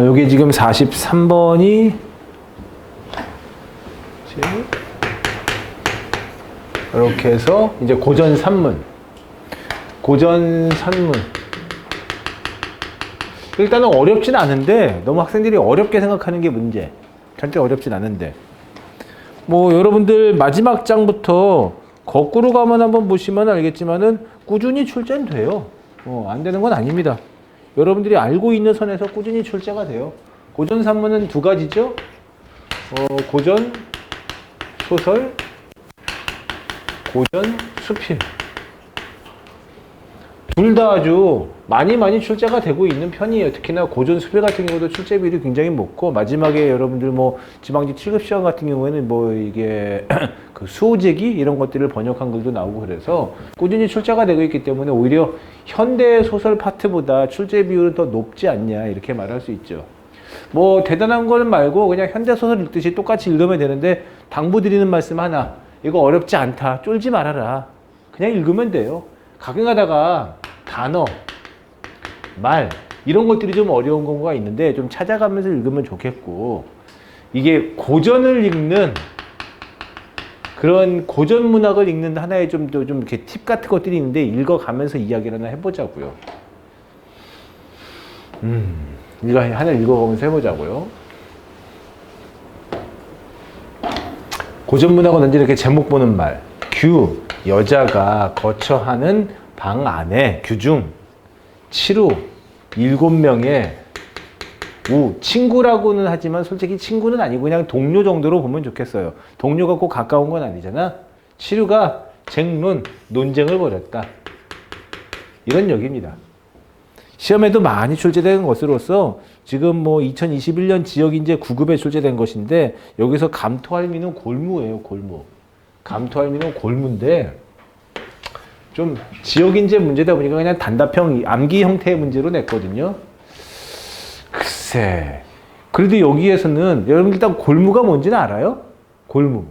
여기 지금 43번이 이렇게 해서 이제 고전 산문. 일단은 어렵진 않은데 너무 학생들이 어렵게 생각하는 게 문제. 절대 어렵진 않은데. 뭐 여러분들 마지막 장부터 거꾸로 가면 한번 보시면 알겠지만은 꾸준히 출제는 돼요. 안 되는 건 아닙니다. 여러분들이 알고 있는 선에서 꾸준히 출제가 돼요. 고전 산문은 두 가지죠. 고전 소설, 고전 수필. 둘 다 아주 많이 출제가 되고 있는 편이에요. 특히나 고전 수필 같은 경우도 출제 비율이 굉장히 높고, 마지막에 여러분들 뭐 지방지 7급 시험 같은 경우에는 뭐 이게 그 수호제기 이런 것들을 번역한 글도 나오고, 그래서 꾸준히 출제가 되고 있기 때문에 오히려 현대 소설 파트보다 출제 비율은 더 높지 않냐 이렇게 말할 수 있죠. 뭐 대단한 거는 말고 그냥 현대 소설 읽듯이 똑같이 읽으면 되는데, 당부드리는 말씀 하나, 이거 어렵지 않다, 쫄지 말아라. 그냥 읽으면 돼요. 가끔 가다가 단어, 말 이런 것들이 좀 어려운 경우가 있는데 좀 찾아가면서 읽으면 좋겠고, 이게 고전을 읽는 그런 고전 문학을 읽는 하나의 좀 이렇게 팁 같은 것들이 있는데, 읽어가면서 이야기를 하나 해보자고요. 이거 하나 읽어가면서 해보자고요. 고전 문학은 언제 이렇게 제목 보는 말, 규, 여자가 거처하는 방 안에, 규중, 치루, 7명의 우, 친구라고는 하지만 솔직히 친구는 아니고 그냥 동료 정도로 보면 좋겠어요. 동료가 꼭 가까운 건 아니잖아. 치루가 쟁론, 논쟁을 벌였다. 이런 얘기입니다. 시험에도 많이 출제된 것으로서 지금 뭐 2021년 지역인재 9급에 출제된 것인데, 여기서 감토할미는 골무예요, 골무. 감토할미는 골무인데 좀 지역인재 문제다 보니까 그냥 단답형 암기 형태의 문제로 냈거든요. 글쎄, 그래도 여기에서는 여러분 일단 골무가 뭔지는 알아요? 골무.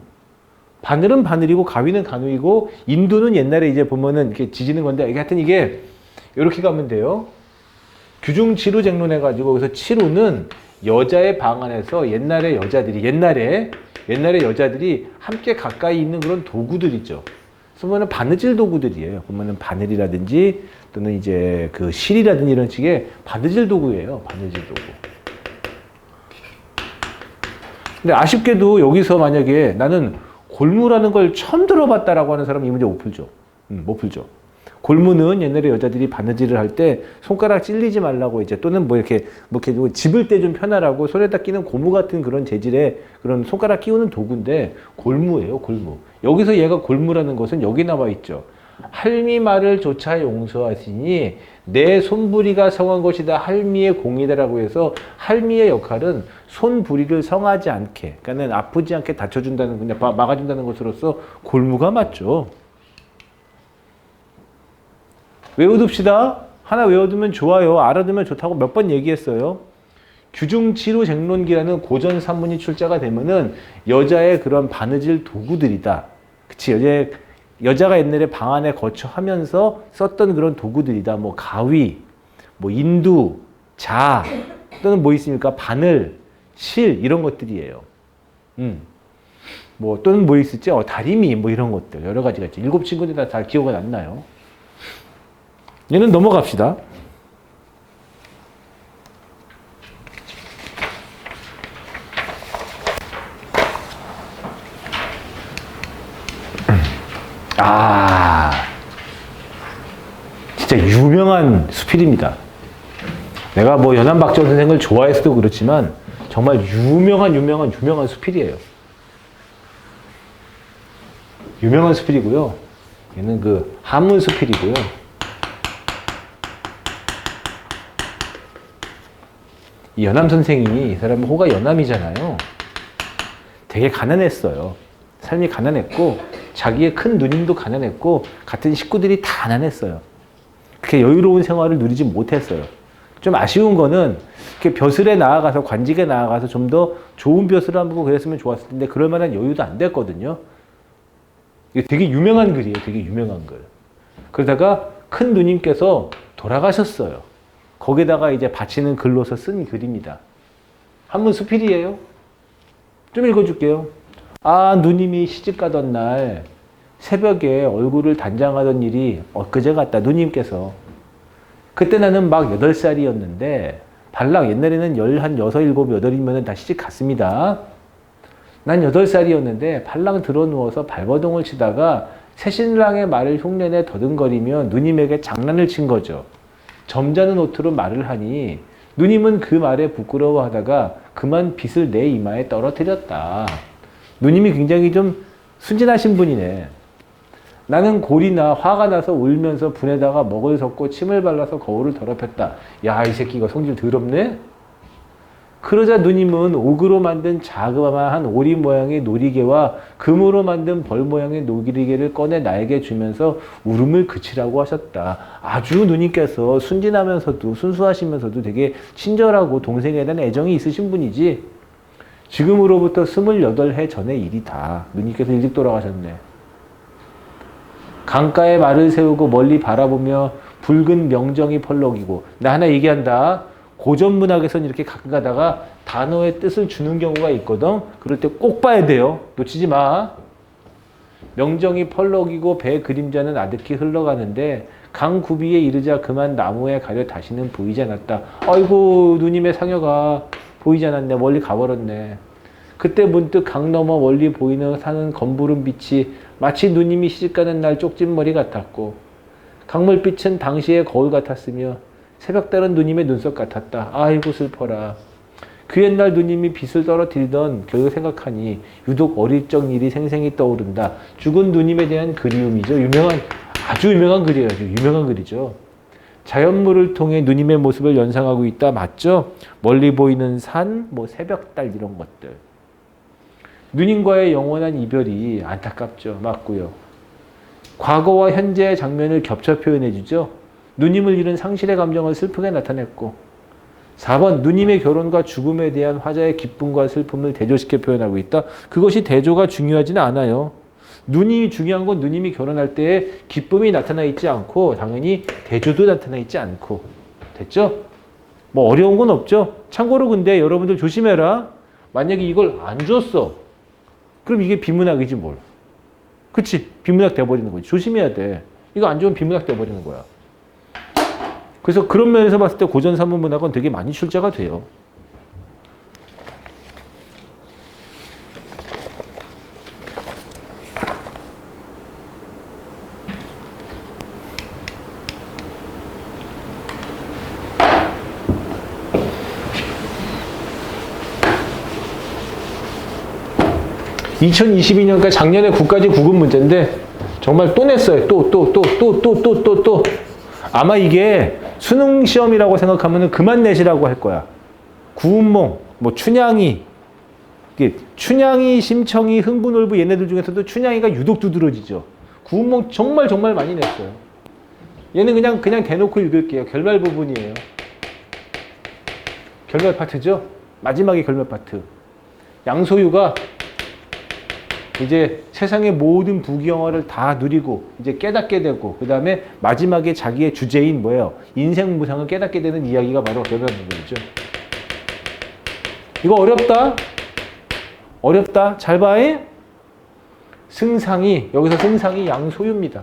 바늘은 바늘이고 가위는 가위고 인두는 옛날에 이제 보면은 이렇게 지지는 건데, 하여튼 이게 이렇게 가면 돼요. 규중 치루 쟁론 해가지고, 그래서 치루는 여자의 방 안에서 옛날에 여자들이 함께 가까이 있는 그런 도구들 있죠. 보면은 바느질 도구들이에요. 보면은 바늘이라든지 또는 이제 그 실이라든지 이런 식의 바느질 도구예요. 바느질 도구. 근데 아쉽게도 여기서 만약에 나는 골무라는 걸 처음 들어봤다라고 하는 사람은 이 문제 못 풀죠. 못 풀죠. 골무는 옛날에 여자들이 바느질을 할 때 손가락 찔리지 말라고 이제, 또는 뭐 이렇게 집을 때 좀 편하라고 손에다 끼는 고무 같은 그런 재질의 그런 손가락 끼우는 도구인데, 골무예요, 골무. 여기서 얘가 골무라는 것은 여기 나와 있죠. 할미 말을 조차 용서하시니 내 손부리가 성한 것이다, 할미의 공이다라고 해서, 할미의 역할은 손부리를 성하지 않게, 그러니까는 아프지 않게 다쳐준다는, 그냥 막아준다는 것으로서 골무가 맞죠. 외워둡시다. 하나 외워두면 좋아요. 알아두면 좋다고 몇 번 얘기했어요. 규중치루 쟁론기라는 고전 산문이 출제가 되면은 여자의 그런 바느질 도구들이다. 그치? 여자가 옛날에 방 안에 거처하면서 썼던 그런 도구들이다. 뭐 가위, 뭐 인두, 자, 또는 뭐 있습니까? 바늘, 실, 이런 것들이에요. 뭐 또는 뭐 있을지? 다리미, 뭐 이런 것들 여러 가지가 있죠. 7 친구들 다 잘 기억은 안 나요. 얘는 넘어갑시다. 진짜 유명한 수필입니다. 내가 뭐 연안박정 선생을 좋아해서도 그렇지만 정말 유명한 수필이에요. 유명한 수필이고요. 얘는 그 한문 수필이고요. 이 연암 선생이, 이 사람은 호가 연암이잖아요. 되게 가난했어요. 삶이 가난했고, 자기의 큰 누님도 가난했고, 같은 식구들이 다 가난했어요. 그렇게 여유로운 생활을 누리지 못했어요. 좀 아쉬운 거는 이렇게 벼슬에 나아가서, 관직에 나아가서 좀 더 좋은 벼슬을 한번 그랬으면 좋았을 텐데 그럴 만한 여유도 안 됐거든요. 이게 되게 유명한 글이에요. 되게 유명한 글. 그러다가 큰 누님께서 돌아가셨어요. 거기다가 이제 바치는 글로서 쓴 글입니다. 한문 수필이에요. 좀 읽어줄게요. 아, 누님이 시집 가던 날 새벽에 얼굴을 단장하던 일이 엊그제 같다. 누님께서. 그때 나는 막 8살이었는데 발락 옛날에는 16, 7, 8이면 다 시집 갔습니다. 난 8살이었는데 발락 들어 누워서 발버둥을 치다가 새신랑의 말을 흉내내 더듬거리며 누님에게 장난을 친 거죠. 점잖은 어투로 말을 하니 누님은 그 말에 부끄러워하다가 그만 빗을 내 이마에 떨어뜨렸다. 누님이 굉장히 좀 순진하신 분이네. 나는 골이나 화가 나서 울면서 분에다가 먹을 섞고 침을 발라서 거울을 더럽혔다. 야, 이 새끼가 성질 더럽네? 그러자 누님은 옥으로 만든 자그마한 오리 모양의 놀이개와 금으로 만든 벌 모양의 놀이개를 꺼내 나에게 주면서 울음을 그치라고 하셨다. 아주 누님께서 순진하면서도 순수하시면서도 되게 친절하고 동생에 대한 애정이 있으신 분이지. 지금으로부터 28해 전의 일이다. 누님께서 일찍 돌아가셨네. 강가에 말을 세우고 멀리 바라보며 붉은 명정이 펄럭이고. 나 하나 얘기한다. 고전 문학에서는 이렇게 가끔 가다가 단어의 뜻을 주는 경우가 있거든. 그럴 때 꼭 봐야 돼요. 놓치지 마. 명정이 펄럭이고 배 그림자는 아득히 흘러가는데 강 구비에 이르자 그만 나무에 가려 다시는 보이지 않았다. 아이고, 누님의 상여가 보이지 않았네. 멀리 가버렸네. 그때 문득 강 너머 멀리 보이는 산은 검부른 빛이 마치 누님이 시집가는 날 쪽진 머리 같았고, 강물빛은 당시의 거울 같았으며 새벽다른 누님의 눈썹 같았다. 아이고 슬퍼라. 그 옛날 누님이 빛을 떨어뜨리던 그 생각하니 유독 어릴 적 일이 생생히 떠오른다. 죽은 누님에 대한 그리움이죠. 아주 유명한 글이에요. 아주 유명한 글이죠. 자연물을 통해 누님의 모습을 연상하고 있다. 맞죠? 멀리 보이는 산, 새벽달 이런 것들. 누님과의 영원한 이별이 안타깝죠. 맞고요. 과거와 현재의 장면을 겹쳐 표현해주죠. 누님을 잃은 상실의 감정을 슬프게 나타냈고, 4번 누님의 결혼과 죽음에 대한 화자의 기쁨과 슬픔을 대조시켜 표현하고 있다. 그것이 대조가 중요하지는 않아요. 누님이 중요한 건 누님이 결혼할 때의 기쁨이 나타나 있지 않고 당연히 대조도 나타나 있지 않고. 됐죠? 어려운 건 없죠. 참고로 근데 여러분들 조심해라. 만약에 이걸 안 줬어. 그럼 이게 비문학이지 뭘. 그치? 비문학 돼버리는 거지. 조심해야 돼. 이거 안 주면 비문학 돼버리는 거야. 그래서 그런 면에서 봤을 때 고전 산문문학은 되게 많이 출제가 돼요. (2022년까지) 작년에 국가직 구급 문제인데 정말 또 냈어요. 또. 아마 이게 수능 시험이라고 생각하면 그만 내시라고 할 거야. 구운몽, 춘향이, 심청이, 흥부놀부 얘네들 중에서도 춘향이가 유독 두드러지죠. 구운몽 정말 많이 냈어요. 얘는 그냥 대놓고 읽을게요. 결말 부분이에요. 결말 파트죠. 마지막에 결말 파트. 양소유가 이제 세상의 모든 부귀영화를 다 누리고 이제 깨닫게 되고, 그 다음에 마지막에 자기의 주제인 인생 무상을 깨닫게 되는 이야기가 바로 결말 부분이죠. 이거 어렵다. 잘 봐. 승상이, 여기서 승상이 양소유입니다.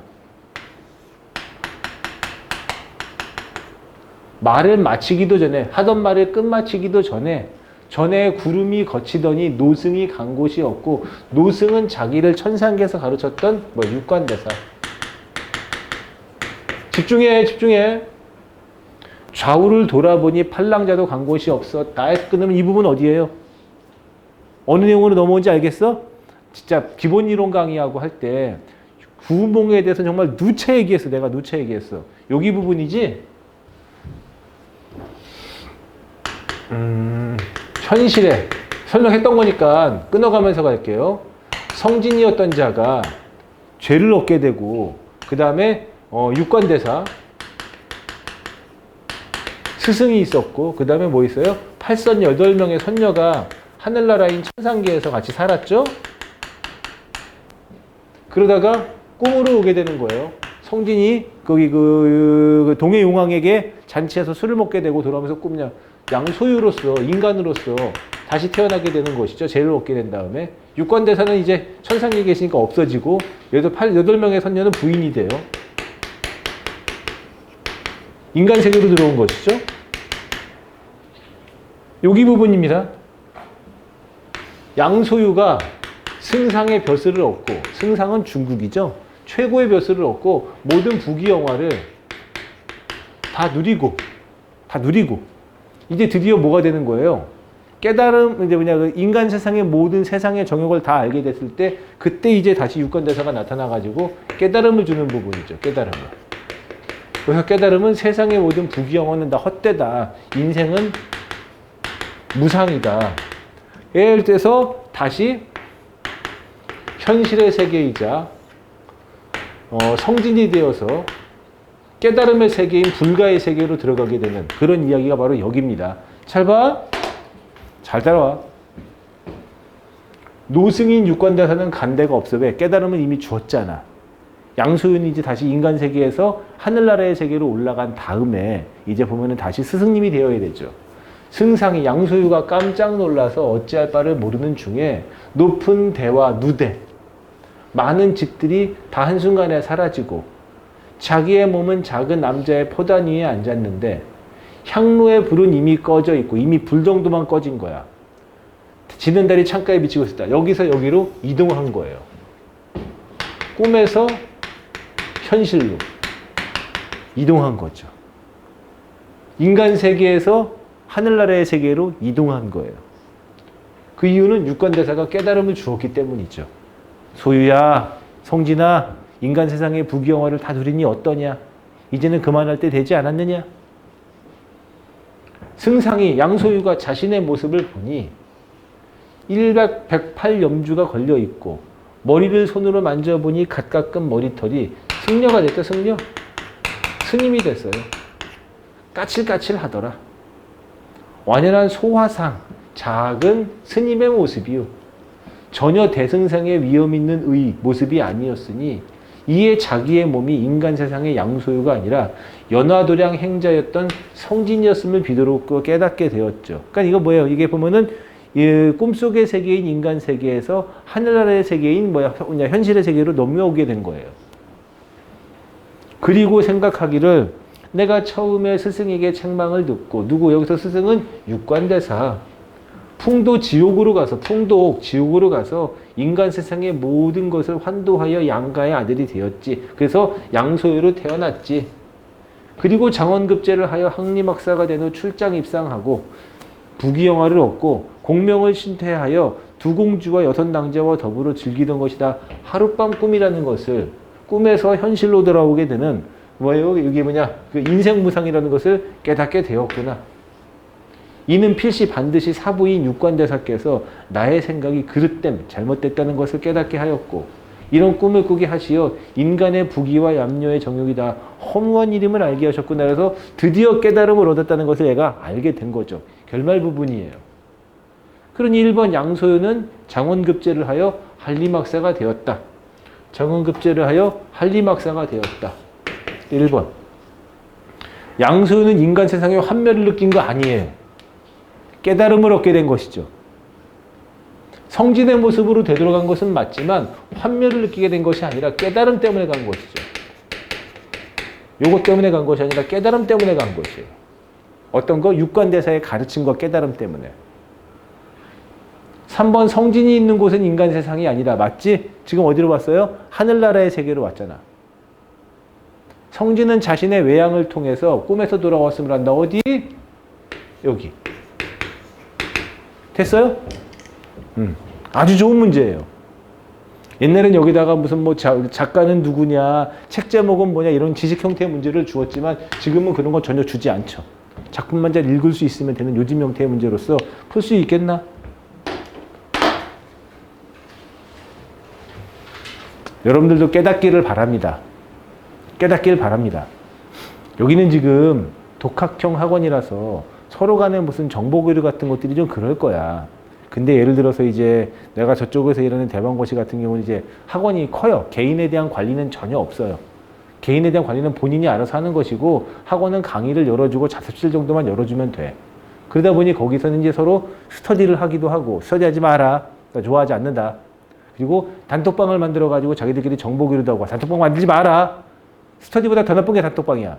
말을 마치기도 전에, 하던 말을 끝마치기도 전에 구름이 거치더니 노승이 간 곳이 없고, 노승은 자기를 천상계에서 가르쳤던 육관대사. 집중해. 좌우를 돌아보니 팔랑자도 간 곳이 없었다. 끊으면 이 부분 어디예요? 어느 내용으로 넘어온지 알겠어? 진짜 기본 이론 강의하고 할 때 구운몽에 대해서 정말 누차 얘기했어. 내가 누차 얘기했어. 여기 부분이지? 현실에 설명했던 거니까 끊어가면서 갈게요. 성진이었던 자가 죄를 얻게 되고, 그 다음에 육관대사 스승이 있었고, 그 다음에 있어요? 8선 8명의 선녀가 하늘나라인 천상계에서 같이 살았죠. 그러다가 꿈으로 오게 되는 거예요. 성진이 거기 그 동해 용왕에게 잔치에서 술을 먹게 되고 돌아오면서 꿈냐 양소유로서 인간으로서 다시 태어나게 되는 것이죠. 죄를 얻게 된 다음에 육관대사는 이제 천상에 계시니까 없어지고 8명의 선녀는 부인이 돼요. 인간 세계로 들어온 것이죠. 여기 부분입니다. 양소유가 승상의 벼슬을 얻고, 승상은 중국이죠. 최고의 벼슬을 얻고 모든 부귀영화를 다 누리고 이제 드디어 뭐가 되는 거예요? 깨달음, 이제 뭐냐, 인간 세상의 모든 세상의 정욕을 다 알게 됐을 때, 그때 이제 다시 육관대사가 나타나가지고 깨달음을 주는 부분이죠. 깨달음을. 그래서 깨달음은 세상의 모든 부귀영화는 다 헛되다. 인생은 무상이다. 예를 들어서 다시 현실의 세계이자 성진이 되어서 깨달음의 세계인 불가의 세계로 들어가게 되는 그런 이야기가 바로 여기입니다. 잘 봐. 잘 따라와. 노승인 육관대사는 간 데가 없어. 왜? 깨달음은 이미 주었잖아. 양소윤이 이제 다시 인간 세계에서 하늘나라의 세계로 올라간 다음에 이제 보면은 다시 스승님이 되어야 되죠. 승상이 양소유가 깜짝 놀라서 어찌할 바를 모르는 중에 높은 대와 누대, 많은 집들이 다 한순간에 사라지고 자기의 몸은 작은 남자의 포단 위에 앉았는데 향로의 불은 이미 꺼져 있고 이미 불 정도만 꺼진 거야. 지는 달이 창가에 비치고 있었다. 여기서 여기로 이동한 거예요. 꿈에서 현실로 이동한 거죠. 인간 세계에서 하늘나라의 세계로 이동한 거예요. 그 이유는 육관대사가 깨달음을 주었기 때문이죠. 소유야, 성진아, 인간 세상의 부귀영화를 다 누리니 어떠냐? 이제는 그만할 때 되지 않았느냐? 승상이 양소유가 자신의 모습을 보니 108염주가 걸려있고 머리를 손으로 만져보니 갓 깎은 머리털이 승려가 됐다. 승려? 스님이 됐어요. 까칠까칠하더라. 완연한 소화상, 작은 스님의 모습이요. 전혀 대승상의 위험 있는 의 모습이 아니었으니 이에 자기의 몸이 인간 세상의 양소유가 아니라 연화도량 행자였던 성진이었음을 비도록 깨닫게 되었죠. 그러니까 이거 뭐예요? 이게 보면은 꿈속의 세계인 인간 세계에서 하늘나라의 세계인 현실의 세계로 넘어오게 된 거예요. 그리고 생각하기를 내가 처음에 스승에게 책망을 듣고 누구 여기서 스승은 육관대사 풍도 지옥으로 가서 인간 세상의 모든 것을 환도하여 양가의 아들이 되었지. 그래서 양소유로 태어났지. 그리고 장원급제를 하여 항림학사가 된 후 출장 입상하고 부귀영화를 얻고 공명을 신퇴하여 두 공주와 여섯 낭자와 더불어 즐기던 것이다. 하룻밤 꿈이라는 것을 꿈에서 현실로 돌아오게 되는 뭐예요? 이게 뭐냐? 그 인생 무상이라는 것을 깨닫게 되었구나. 이는 필시 반드시 사부인 육관대사께서 나의 생각이 그릇됨, 잘못됐다는 것을 깨닫게 하였고 이런 꿈을 꾸게 하시어 인간의 부귀와 얌료의 정욕이 다 허무한 이름을 알게 하셨구나. 그래서 드디어 깨달음을 얻었다는 것을 얘가 알게 된 거죠. 결말 부분이에요. 그러니 1번 양소유는 장원급제를 하여 한림학사가 되었다. 장원급제를 하여 한림학사가 되었다. 1번. 양소유는 인간 세상의 환멸을 느낀 거 아니에요. 깨달음을 얻게 된 것이죠. 성진의 모습으로 되돌아간 것은 맞지만 환멸을 느끼게 된 것이 아니라 깨달음 때문에 간 것이죠. 요것 때문에 간 것이 아니라 깨달음 때문에 간 것이에요. 어떤 거? 육관대사의 가르침과 깨달음 때문에. 3번 성진이 있는 곳은 인간 세상이 아니라 맞지? 지금 어디로 왔어요? 하늘나라의 세계로 왔잖아. 성진은 자신의 외양을 통해서 꿈에서 돌아왔음을 한다. 어디? 여기. 됐어요? 아주 좋은 문제예요. 옛날엔 여기다가 무슨 뭐 작가는 누구냐, 책 제목은 뭐냐 이런 지식 형태의 문제를 주었지만 지금은 그런 건 전혀 주지 않죠. 작품만 잘 읽을 수 있으면 되는 요즘 형태의 문제로서 풀 수 있겠나? 여러분들도 깨닫기를 바랍니다. 깨닫기를 바랍니다. 여기는 지금 독학형 학원이라서 서로 간에 무슨 정보 교류 같은 것들이 좀 그럴 거야. 근데 예를 들어서 이제 내가 저쪽에서 일하는 대방고시 같은 경우는 이제 학원이 커요. 개인에 대한 관리는 전혀 없어요. 개인에 대한 관리는 본인이 알아서 하는 것이고 학원은 강의를 열어주고 자습실 정도만 열어주면 돼. 그러다 보니 거기서는 이제 서로 스터디를 하기도 하고 스터디하지 마라. 나 좋아하지 않는다. 그리고 단톡방을 만들어가지고 자기들끼리 정보 교류도 하고 단톡방 만들지 마라. 스터디보다 더 나쁜 게 단톡방이야.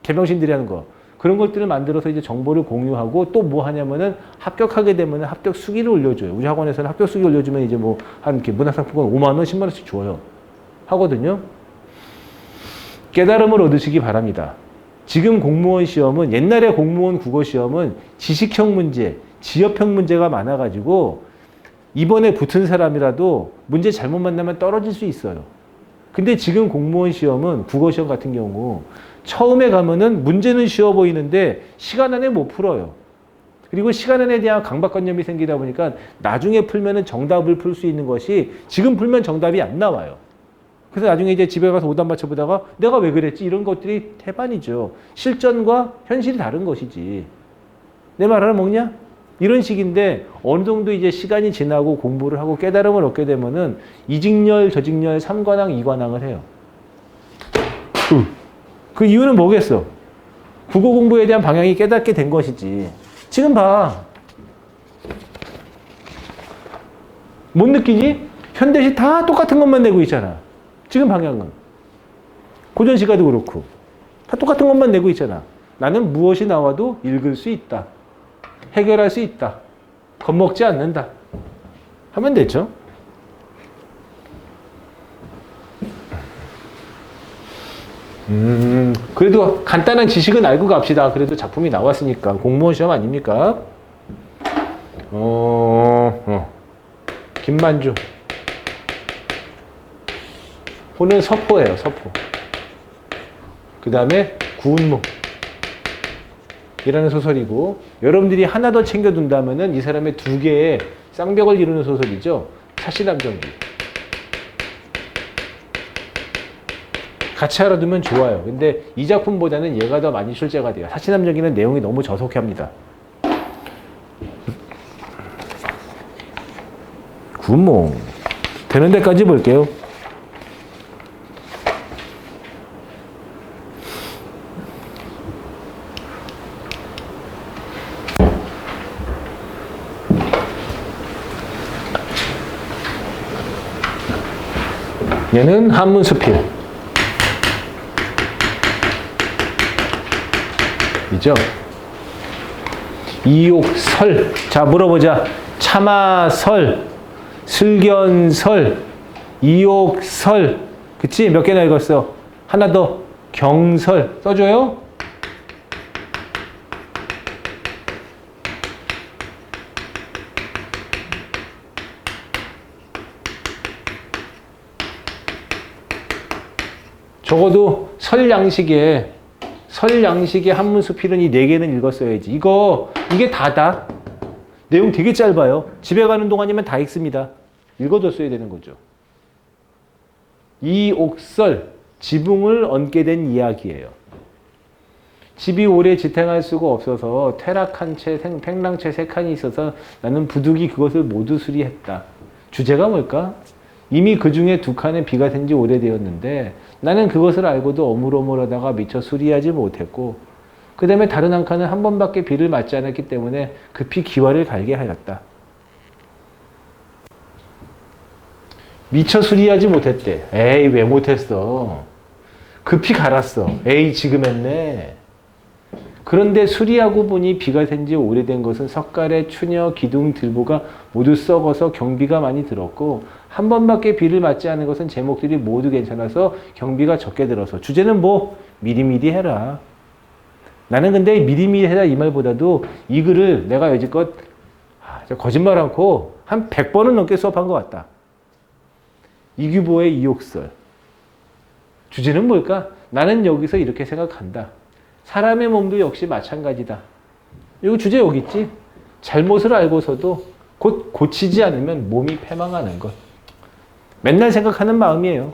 개병신들이 하는 거. 그런 것들을 만들어서 이제 정보를 공유하고 또 뭐 하냐면은 합격하게 되면 합격 수기를 올려줘요. 우리 학원에서는 합격 수기 올려주면 이제 뭐 한 문학상품권 5만 원, 10만 원씩 줘요. 하거든요. 깨달음을 얻으시기 바랍니다. 지금 공무원 시험은 옛날에 공무원 국어 시험은 지식형 문제, 지엽형 문제가 많아가지고 이번에 붙은 사람이라도 문제 잘못 만나면 떨어질 수 있어요. 근데 지금 공무원 시험은 국어 시험 같은 경우 처음에 가면은 문제는 쉬워 보이는데 시간 안에 못 풀어요. 그리고 시간 안에 대한 강박관념이 생기다 보니까 나중에 풀면은 정답을 풀 수 있는 것이 지금 풀면 정답이 안 나와요. 그래서 나중에 이제 집에 가서 오답 맞춰보다가 내가 왜 그랬지? 이런 것들이 태반이죠. 실전과 현실이 다른 것이지. 내 말 알아먹냐? 이런 식인데 어느 정도 이제 시간이 지나고 공부를 하고 깨달음을 얻게 되면은 이직렬, 저직렬, 3관왕, 2관왕을 해요. 그 이유는 뭐겠어? 국어 공부에 대한 방향이 깨닫게 된 것이지. 지금 봐. 못 느끼니? 현대시 다 똑같은 것만 내고 있잖아. 지금 방향은. 고전시가도 그렇고. 다 똑같은 것만 내고 있잖아. 나는 무엇이 나와도 읽을 수 있다. 해결할 수 있다. 겁먹지 않는다. 하면 되죠. 그래도 간단한 지식은 알고 갑시다. 그래도 작품이 나왔으니까. 공무원 시험 아닙니까? 김만주. 호는 서포예요, 서포. 그 다음에 구운몽. 이라는 소설이고, 여러분들이 하나 더 챙겨둔다면은 이 사람의 두 개의 쌍벽을 이루는 소설이죠. 사시남정기. 같이 알아두면 좋아요. 근데 이 작품보다는 얘가 더 많이 출제가 돼요. 사시남정기는 내용이 너무 저속합니다. 구운몽. 되는 데까지 볼게요. 얘는 한문수필. 이죠? 이욕설. 자, 물어보자. 참아설, 슬견설, 이욕설. 그치? 몇 개나 읽었어? 하나 더. 경설. 써줘요? 적어도 설 양식에 한문수필은 이 4개는 읽었어야지. 이게 다다. 내용 되게 짧아요. 집에 가는 동안이면 다 읽습니다. 읽어뒀어야 되는 거죠. 이옥설, 지붕을 얹게 된 이야기예요. 집이 오래 지탱할 수가 없어서 퇴락한 채, 팽랑채 3칸이 있어서 나는 부득이 그것을 모두 수리했다. 주제가 뭘까? 이미 그 중에 2칸에 비가 샌 지 오래되었는데 나는 그것을 알고도 어물어물하다가 미처 수리하지 못했고 그 다음에 다른 한 칸은 한 번밖에 비를 맞지 않았기 때문에 급히 기와를 갈게 하였다. 미처 수리하지 못했대. 에이, 왜 못했어? 급히 갈았어. 에이, 지금 했네. 그런데 수리하고 보니 비가 샌 지 오래된 것은 석가래, 추녀, 기둥, 들보가 모두 썩어서 경비가 많이 들었고 한 번밖에 비를 맞지 않은 것은 제목들이 모두 괜찮아서 경비가 적게 들어서 주제는 뭐 미리미리 해라. 나는 근데 미리미리 해라 이 말보다도 이 글을 내가 여지껏 거짓말 않고 한 100번은 넘게 수업한 것 같다. 이규보의 이욕설. 주제는 뭘까? 나는 여기서 이렇게 생각한다. 사람의 몸도 역시 마찬가지다. 이 주제 여기 있지? 잘못을 알고서도 곧 고치지 않으면 몸이 패망하는 것. 맨날 생각하는 마음이에요.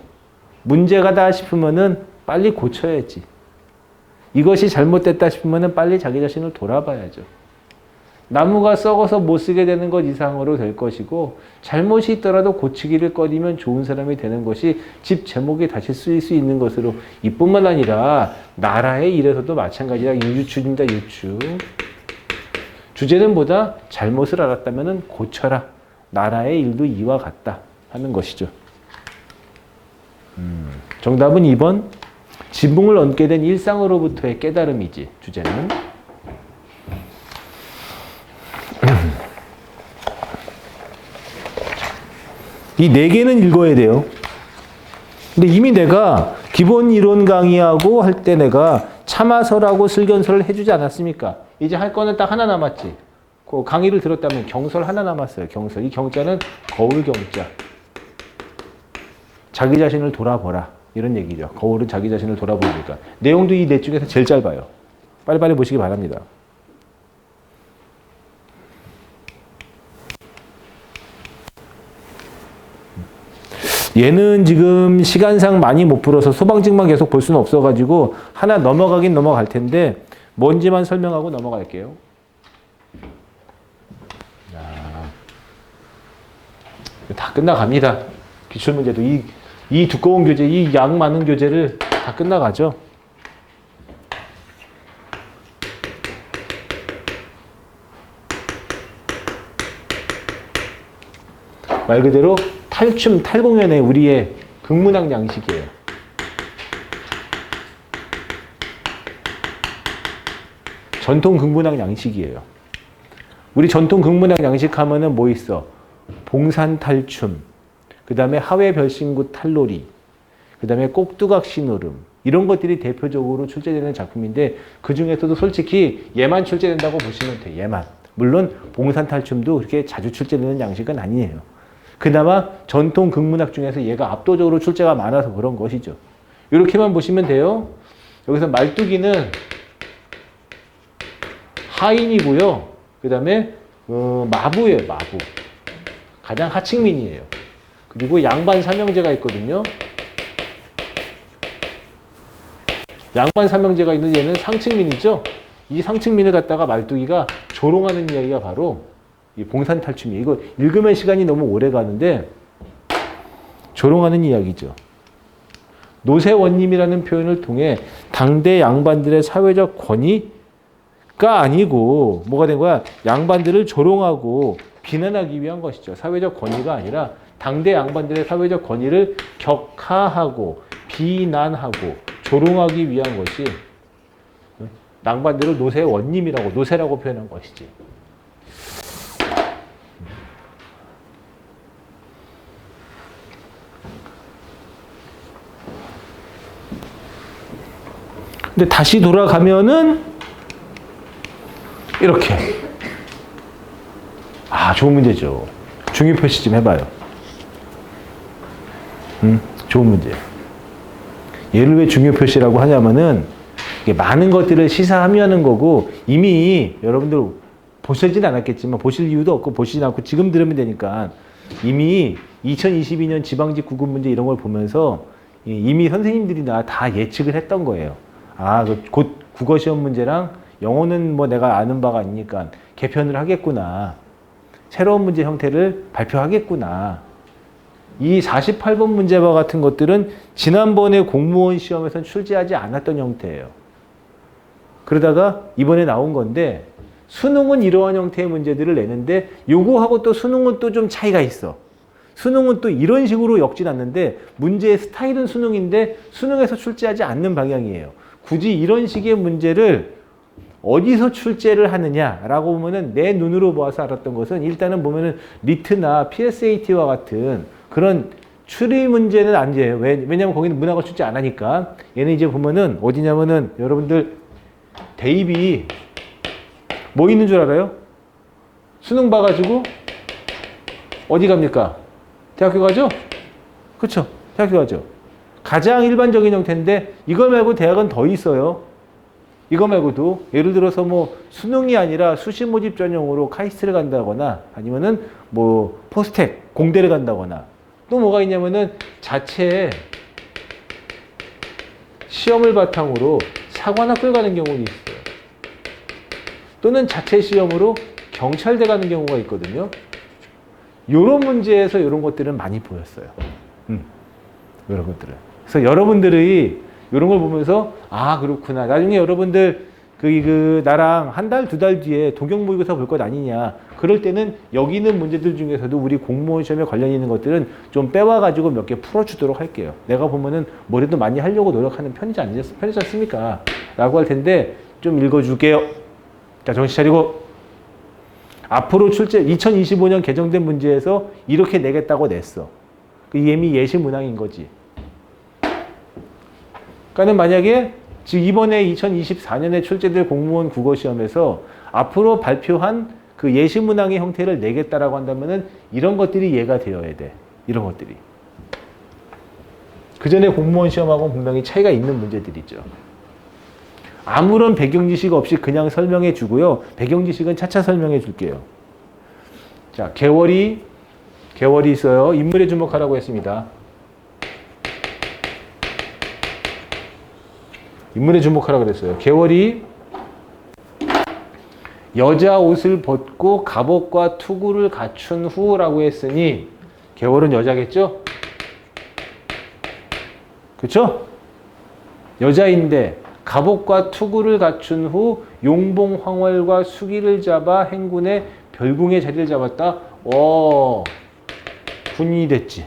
문제가다 싶으면은 빨리 고쳐야지. 이것이 잘못됐다 싶으면은 빨리 자기 자신을 돌아봐야죠. 나무가 썩어서 못 쓰게 되는 것 이상으로 될 것이고 잘못이 있더라도 고치기를 꺼리면 좋은 사람이 되는 것이 집 제목에 다시 쓰일 수 있는 것으로 이뿐만 아니라 나라의 일에서도 마찬가지다. 유추입니다. 유추. 주제는 뭐다? 잘못을 알았다면 고쳐라. 나라의 일도 이와 같다 하는 것이죠. 정답은 2번. 지붕을 얹게 된 일상으로부터의 깨달음이지. 주제는. 이 4개는 읽어야 돼요. 근데 이미 내가 기본 이론 강의하고 할 때 내가 참아설하고 슬견설을 해주지 않았습니까? 이제 할 거는 딱 하나 남았지. 그 강의를 들었다면 경설 하나 남았어요. 경설. 이 경자는 거울 경자. 자기 자신을 돌아보라. 이런 얘기죠. 거울은 자기 자신을 돌아보니까. 내용도 이 넷 중에서 제일 짧아요. 빨리빨리 보시기 바랍니다. 얘는 지금 시간상 많이 못 풀어서 소방직만 계속 볼 수는 없어가지고 하나 넘어가긴 넘어갈 텐데 뭔지만 설명하고 넘어갈게요. 다 끝나갑니다. 기출문제도 이 두꺼운 교재, 이 양 많은 교재를 다 끝나가죠. 말 그대로 탈춤, 탈공연의 우리의 극문학 양식이에요. 전통 극문학 양식이에요. 우리 전통 극문학 양식 하면은 뭐 있어? 봉산 탈춤, 그 다음에 하회별신구 탈놀이, 그 다음에 꼭두각 신오름, 이런 것들이 대표적으로 출제되는 작품인데 그 중에서도 솔직히 얘만 출제된다고 보시면 돼. 얘만. 물론 봉산 탈춤도 그렇게 자주 출제되는 양식은 아니에요. 그나마 전통 극문학 중에서 얘가 압도적으로 출제가 많아서 그런 것이죠. 이렇게만 보시면 돼요. 여기서 말뚝이는 하인이고요. 그 다음에 마부예요. 마부. 가장 하층민이에요. 그리고 양반 삼형제가 있거든요. 양반 삼형제가 있는 얘는 상층민이죠. 이 상층민을 갖다가 말뚝이가 조롱하는 이야기가 바로 이 봉산탈춤이에요. 이거 읽으면 시간이 너무 오래 가는데 조롱하는 이야기죠. 노세원님이라는 표현을 통해 당대 양반들의 사회적 권위가 아니고 뭐가 된 거야? 양반들을 조롱하고 비난하기 위한 것이죠. 사회적 권위가 아니라 당대 양반들의 사회적 권위를 격하하고 비난하고 조롱하기 위한 것이 양반들을 노세원님이라고 노세라고 표현한 것이지. 근데 다시 돌아가면은 이렇게. 아, 좋은 문제죠. 중요 표시 좀 해봐요. 좋은 문제. 얘를 왜 중요 표시라고 하냐면은 이게 많은 것들을 시사하면은 거고 이미 여러분들 보시진 않았겠지만 보실 이유도 없고 보시진 않고 지금 들으면 되니까 이미 2022년 지방직 구급 문제 이런 걸 보면서 이미 선생님들이나 다 예측을 했던 거예요. 아, 곧 국어시험 문제랑 영어는 뭐 내가 아는 바가 아니니까 개편을 하겠구나. 새로운 문제 형태를 발표하겠구나. 이 48번 문제와 같은 것들은 지난번에 공무원 시험에서는 출제하지 않았던 형태예요. 그러다가 이번에 나온 건데 수능은 이러한 형태의 문제들을 내는데 요거하고 또 수능은 또 좀 차이가 있어. 수능은 또 이런 식으로 엮진 않는데 문제의 스타일은 수능인데 수능에서 출제하지 않는 방향이에요. 굳이 이런 식의 문제를 어디서 출제를 하느냐라고 보면은 내 눈으로 보아서 알았던 것은 일단은 보면은 리트나 PSAT와 같은 그런 추리 문제는 아니에요. 왜냐면 거기는 문학을 출제 안 하니까. 얘는 이제 보면은 어디냐면은 여러분들 대입이 뭐 있는 줄 알아요? 수능 봐가지고 어디 갑니까? 대학교 가죠? 그쵸? 대학교 가죠. 가장 일반적인 형태인데 이거 말고 대학은 더 있어요. 이거 말고도 예를 들어서 뭐 수능이 아니라 수시 모집 전형으로 카이스트를 간다거나 아니면은 뭐 포스텍 공대를 간다거나 또 뭐가 있냐면은 자체 시험을 바탕으로 사관학교를 가는 경우도 있어요. 또는 자체 시험으로 경찰대 가는 경우가 있거든요. 요런 문제에서 이런 것들은 많이 보였어요. 이런 것들은. 그래서 여러분들이 이런 걸 보면서 아 그렇구나. 나중에 여러분들 나랑 한 달, 두 달 뒤에 동경 모의고사 볼 것 아니냐. 그럴 때는 여기 있는 문제들 중에서도 우리 공무원 시험에 관련 있는 것들은 좀 빼와가지고 몇 개 풀어주도록 할게요. 내가 보면은 뭐라도 많이 하려고 노력하는 편이지 않습니까? 라고 할 텐데 좀 읽어줄게요. 자, 정신 차리고. 앞으로 2025년 개정된 문제에서 이렇게 내겠다고 냈어. 이미 예시문항인 거지. 그러니까는 만약에 지금 이번에 2024년에 출제될 공무원 국어시험에서 앞으로 발표한 그 예시문항의 형태를 내겠다라고 한다면은 이런 것들이 이해가 되어야 돼. 이런 것들이. 그 전에 공무원 시험하고는 분명히 차이가 있는 문제들이죠. 아무런 배경 지식 없이 그냥 설명해 주고요. 배경 지식은 차차 설명해 줄게요. 자, 개월이 있어요. 인물에 주목하라고 했습니다. 인물에 주목하라고 그랬어요. 개월이 여자 옷을 벗고 갑옷과 투구를 갖춘 후라고 했으니 개월은 여자겠죠? 그렇죠? 여자인데 갑옷과 투구를 갖춘 후 용봉 황홀과 수기를 잡아 행군의 별궁의 자리를 잡았다. 군인이 됐지.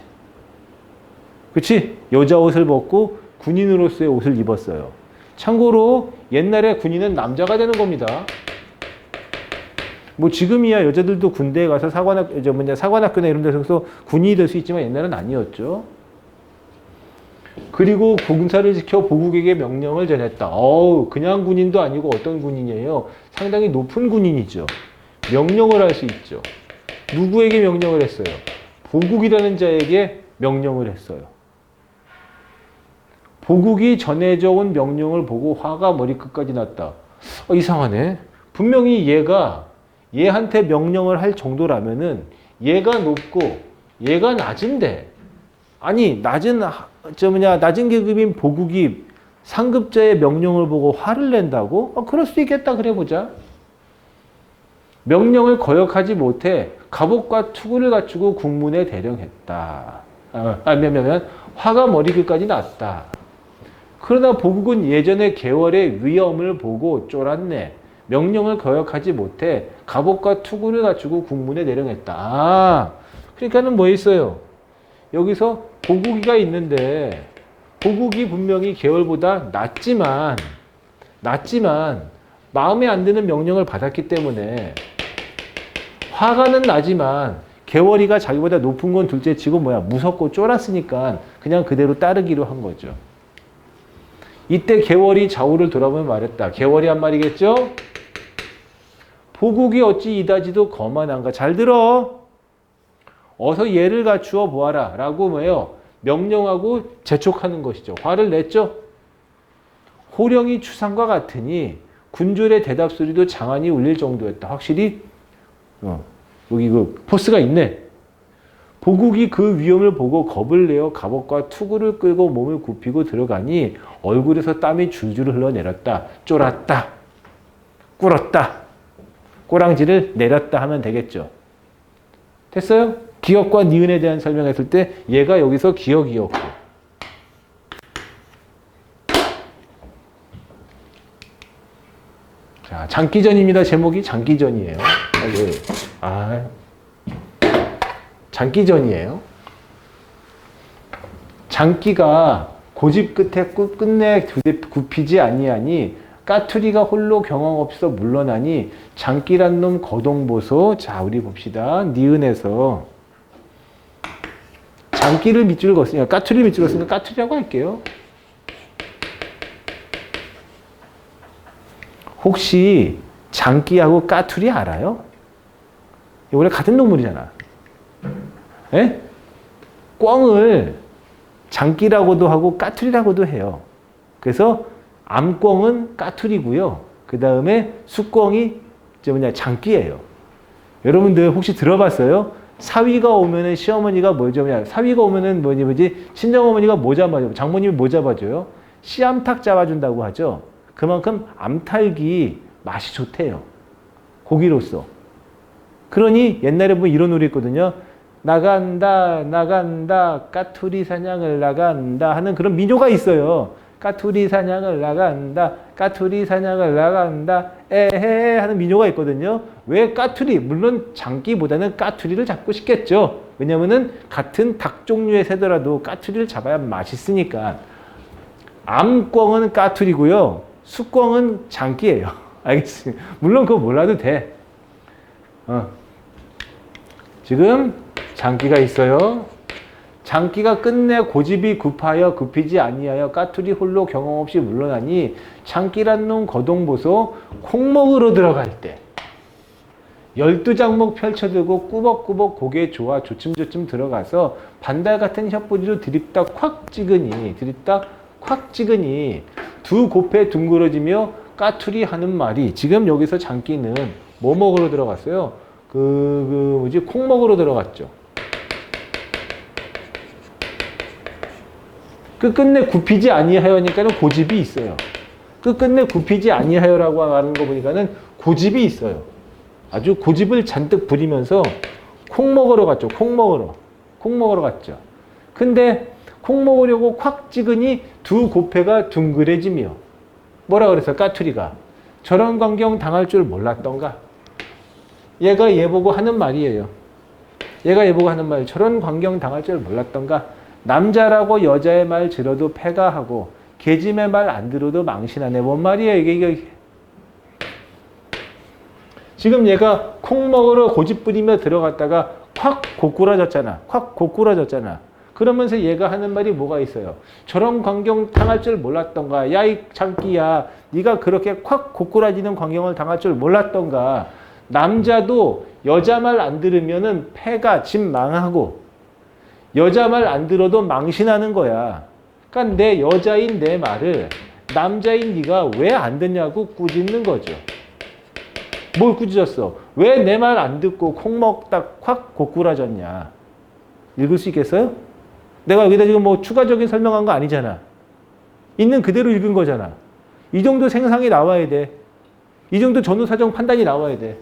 그치? 여자 옷을 벗고 군인으로서의 옷을 입었어요. 참고로 옛날에 군인은 남자가 되는 겁니다. 뭐 지금이야 여자들도 군대에 가서 사관학교나 이런 데서 군인이 될 수 있지만 옛날은 아니었죠. 그리고 공사를 지켜 보국에게 명령을 전했다. 그냥 군인도 아니고 어떤 군인이에요? 상당히 높은 군인이죠. 명령을 할 수 있죠. 누구에게 명령을 했어요? 보국이라는 자에게 명령을 했어요. 보국이 전해져 온 명령을 보고 화가 머리끝까지 났다. 이상하네. 분명히 얘한테 명령을 할 정도라면은 얘가 높고 얘가 낮은데 아니 낮은 계급인 보국이 상급자의 명령을 보고 화를 낸다고? 그럴 수도 있겠다. 그래 보자. 명령을 거역하지 못해 갑옷과 투구를 갖추고 국문에 대령했다. 화가 머리끝까지 났다. 그러나 보국은 예전에 개월의 위엄을 보고 쫄았네. 명령을 거역하지 못해 갑옷과 투구를 갖추고 국문에 대령했다. 그러니까는 뭐 있어요? 여기서 보국이가 있는데 보국이 분명히 개월보다 낮지만 마음에 안 드는 명령을 받았기 때문에 화가는 나지만 개월이가 자기보다 높은 건 둘째치고 무섭고 쫄았으니까 그냥 그대로 따르기로 한 거죠. 이때 개월이 좌우를 돌아보며 말했다. 개월이 한 말이겠죠? 보국이 어찌 이다지도 거만한가. 잘 들어. 어서 예를 갖추어 보아라. 라고 명령하고 재촉하는 것이죠. 화를 냈죠? 호령이 추상과 같으니 군졸의 대답 소리도 장안이 울릴 정도였다. 확실히 여기 포스가 있네. 보국이 그 위험을 보고 겁을 내어 갑옷과 투구를 끌고 몸을 굽히고 들어가니 얼굴에서 땀이 줄줄 흘러내렸다. 쫄았다. 꿇었다. 꼬랑지를 내렸다 하면 되겠죠. 됐어요? 기억과 니은에 대한 설명했을 때 얘가 여기서 기억이었고 자, 장기전입니다. 제목이 장기전이에요. 장기전이에요. 장기가 고집 끝에 끝내 굽히지 아니하니 까투리가 홀로 경황 없어 물러나니 장기란 놈 거동보소. 자, 우리 봅시다. 니은에서 장기를 밑줄 걷으니까 까투리를 밑줄 걷으니까 까투리라고 할게요. 혹시 장기하고 까투리 알아요? 원래 같은 동물이잖아. 예? 꿩을 장기라고도 하고 까투리라고도 해요. 그래서 암꿩은 까투리고요. 그 다음에 숫꿩이 장기예요. 여러분들 혹시 들어봤어요? 사위가 오면은 시어머니가 사위가 오면은 친정어머니가 뭐 잡아줘요? 장모님이 뭐 잡아줘요? 씨암탉 잡아준다고 하죠. 그만큼 암탉이 맛이 좋대요. 고기로서. 그러니 옛날에 보면 이런 노래 있거든요. 나간다 나간다 까투리 사냥을 나간다 하는 그런 민요가 있어요. 까투리 사냥을 나간다 까투리 사냥을 나간다 에헤 하는 민요가 있거든요. 왜 까투리? 물론 장기보다는 까투리를 잡고 싶겠죠. 왜냐면은 같은 닭 종류의 새더라도 까투리를 잡아야 맛있으니까. 암꿩은 까투리고요. 숫꿩은 장기예요. 알겠습니다. 물론 그거 몰라도 돼. 지금 장기가 있어요. 장기가 끝내 고집이 급하여 급히지 아니하여 까투리 홀로 경험 없이 물러나니 장기란 놈 거동보소 콩 먹으러 들어갈 때 12장목 펼쳐들고 꾸벅꾸벅 고개 조아 조춤조춤 들어가서 반달 같은 혓뿌리로 드립다 콱 찍으니 두 곱에 둥그러지며 까투리 하는 말이 지금 여기서 장기는 뭐 먹으러 들어갔어요? 콩 먹으러 들어갔죠. 끝끝내 굽히지 아니하여니까는 고집이 있어요. 끝끝내 굽히지 아니하여라고 하는 거 보니까는 고집이 있어요. 아주 고집을 잔뜩 부리면서 콩 먹으러 갔죠. 콩 먹으러 갔죠. 근데 콩 먹으려고 콱 찍으니 두 곱해가 둥그레지며 뭐라 그랬어? 까투리가 저런 광경 당할 줄 몰랐던가? 얘가 얘 보고 하는 말이에요. 저런 광경 당할 줄 몰랐던가? 남자라고 여자의 말 들어도 패가 하고 개짐의 말 안 들어도 망신하네. 뭔 말이에요 이게. 지금 얘가 콩 먹으러 고집 부리며 들어갔다가 콱 고꾸라졌잖아. 그러면서 얘가 하는 말이 뭐가 있어요? 저런 광경 당할 줄 몰랐던가? 야 이 장기야, 네가 그렇게 콱 고꾸라지는 광경을 당할 줄 몰랐던가? 남자도 여자 말 안 들으면은 패가 집 망하고 여자 말 안 들어도 망신하는 거야. 그러니까 내 여자인 내 말을 남자인 네가 왜 안 듣냐고 꾸짖는 거죠. 뭘 꾸짖었어? 왜 내 말 안 듣고 콩 먹다 확 고꾸라졌냐? 읽을 수 있겠어요? 내가 여기다 지금 뭐 추가적인 설명한 거 아니잖아. 있는 그대로 읽은 거잖아. 이 정도 생상이 나와야 돼. 이 정도 전후사정 판단이 나와야 돼.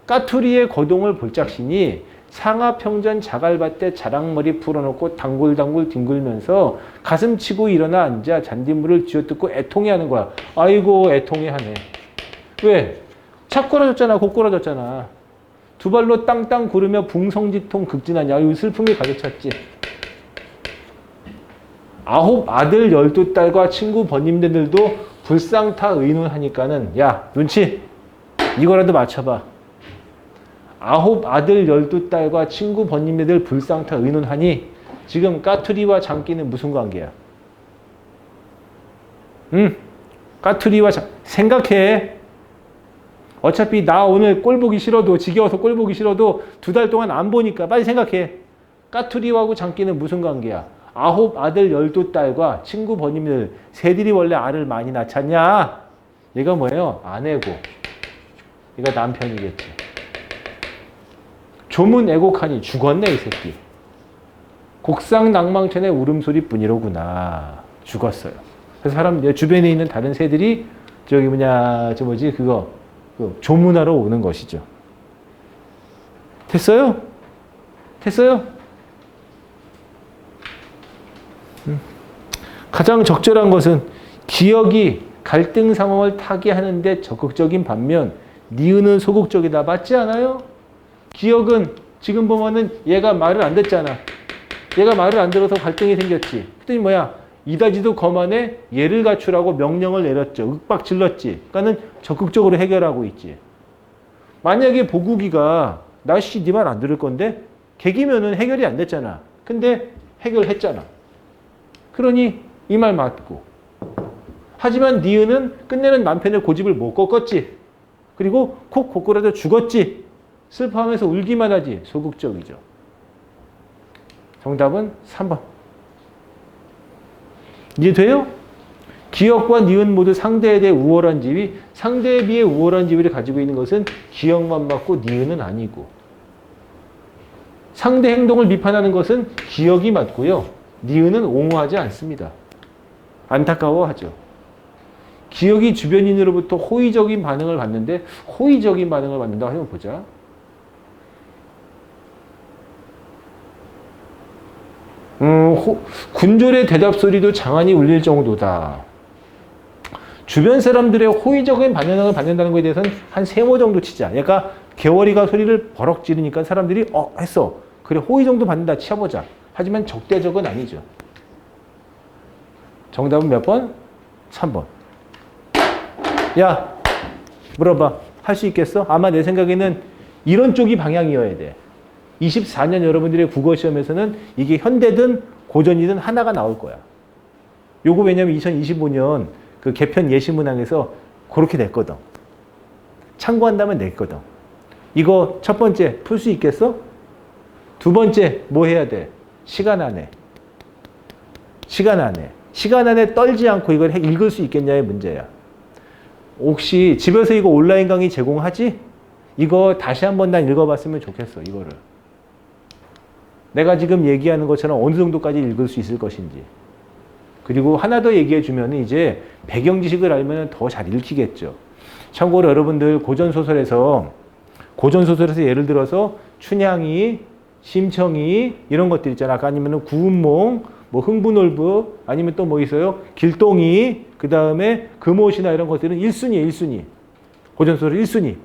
까투리의 거동을 볼짝시니 상하평전 자갈밭에 자락머리 풀어놓고 당굴당굴 뒹굴면서 가슴 치고 일어나 앉아 잔디물을 쥐어뜯고 애통해하는 거야. 아이고 애통해하네. 왜? 착꾸라졌잖아. 고꾸라졌잖아. 두 발로 땅땅 구르며 붕성지통 극진하냐. 이 슬픔이 가득 찼지. 9 아들 12딸과 친구 번님들도 불상타 의논하니까는 야 눈치 이거라도 맞춰봐. 9 아들 12딸과 친구 번님들 불상타 의논하니 지금 까투리와 장기는 무슨 관계야? 까투리와 생각해. 어차피 나 오늘 꼴 보기 싫어도 지겨워서 꼴 보기 싫어도 2달 동안 안 보니까 빨리 생각해. 까투리하고 장기는 무슨 관계야? 9 아들 12딸과 친구 번님들 새들이 원래 알을 많이 낳잖냐? 얘가 뭐예요? 아내고 얘가 남편이겠지. 조문 애곡하니 죽었네 이 새끼. 곡상 낭망천의 울음소리 뿐이로구나. 죽었어요. 그래서 내 주변에 있는 다른 새들이 조문하러 오는 것이죠. 됐어요? 가장 적절한 것은 기억이 갈등 상황을 타개하는데 적극적인 반면 니은은 소극적이다. 맞지 않아요? 기억은 지금 보면은 얘가 말을 안 듣잖아. 얘가 말을 안 들어서 갈등이 생겼지. 그랬더니 뭐야? 이다지도 거만에 얘를 갖추라고 명령을 내렸죠. 윽박 질렀지. 그러니까는 적극적으로 해결하고 있지. 만약에 보국이가 나씨 네 말 안 들을 건데 개기면은 해결이 안 됐잖아. 근데 해결했잖아. 그러니 이 말 맞고. 하지만 니은은 끝내는 남편의 고집을 못 꺾었지. 그리고 콕 고꾸라져 죽었지. 슬퍼하면서 울기만 하지. 소극적이죠. 정답은 3번. 이해돼요? 기억과 니은 모두 상대에 대해 우월한 지위, 상대에 비해 우월한 지위를 가지고 있는 것은 기억만 맞고 니은은 아니고, 상대 행동을 비판하는 것은 기억이 맞고요. 니은은 옹호하지 않습니다. 안타까워하죠. 기억이 주변인으로부터 호의적인 반응을 받는다고 하면 보자. 군졸의 대답 소리도 장안이 울릴 정도다. 주변 사람들의 호의적인 반응을 받는다는 것에 대해서는 한 3모 정도 치자. 그러니까 개월이가 소리를 버럭 지르니까 사람들이 했어. 그래, 호의 정도 받는다 치어보자. 하지만 적대적은 아니죠. 정답은 몇 번? 3번. 야, 물어봐. 할 수 있겠어? 아마 내 생각에는 이런 쪽이 방향이어야 돼. 24년 여러분들의 국어시험에서는 이게 현대든 고전이든 하나가 나올 거야. 요거 왜냐면 2025년 그 개편 예시문항에서 그렇게 냈거든. 참고한다면 냈거든. 이거 첫 번째 풀 수 있겠어? 두 번째 뭐 해야 돼? 시간 안에. 시간 안에 떨지 않고 이걸 읽을 수 있겠냐의 문제야. 혹시 집에서 이거 온라인 강의 제공하지? 이거 다시 한번 난 읽어봤으면 좋겠어, 이거를. 내가 지금 얘기하는 것처럼 어느 정도까지 읽을 수 있을 것인지. 그리고 하나 더 얘기해 주면 이제 배경 지식을 알면 더 잘 읽히겠죠. 참고로 여러분들 고전소설에서 예를 들어서 춘향이, 심청이 이런 것들 있잖아. 아까 아니면은 구운몽, 뭐 흥부놀부, 아니면 또 뭐 있어요? 길동이, 그 다음에 금옷이나 이런 것들은 1순위예요, 1순위. 고전소설 1순위.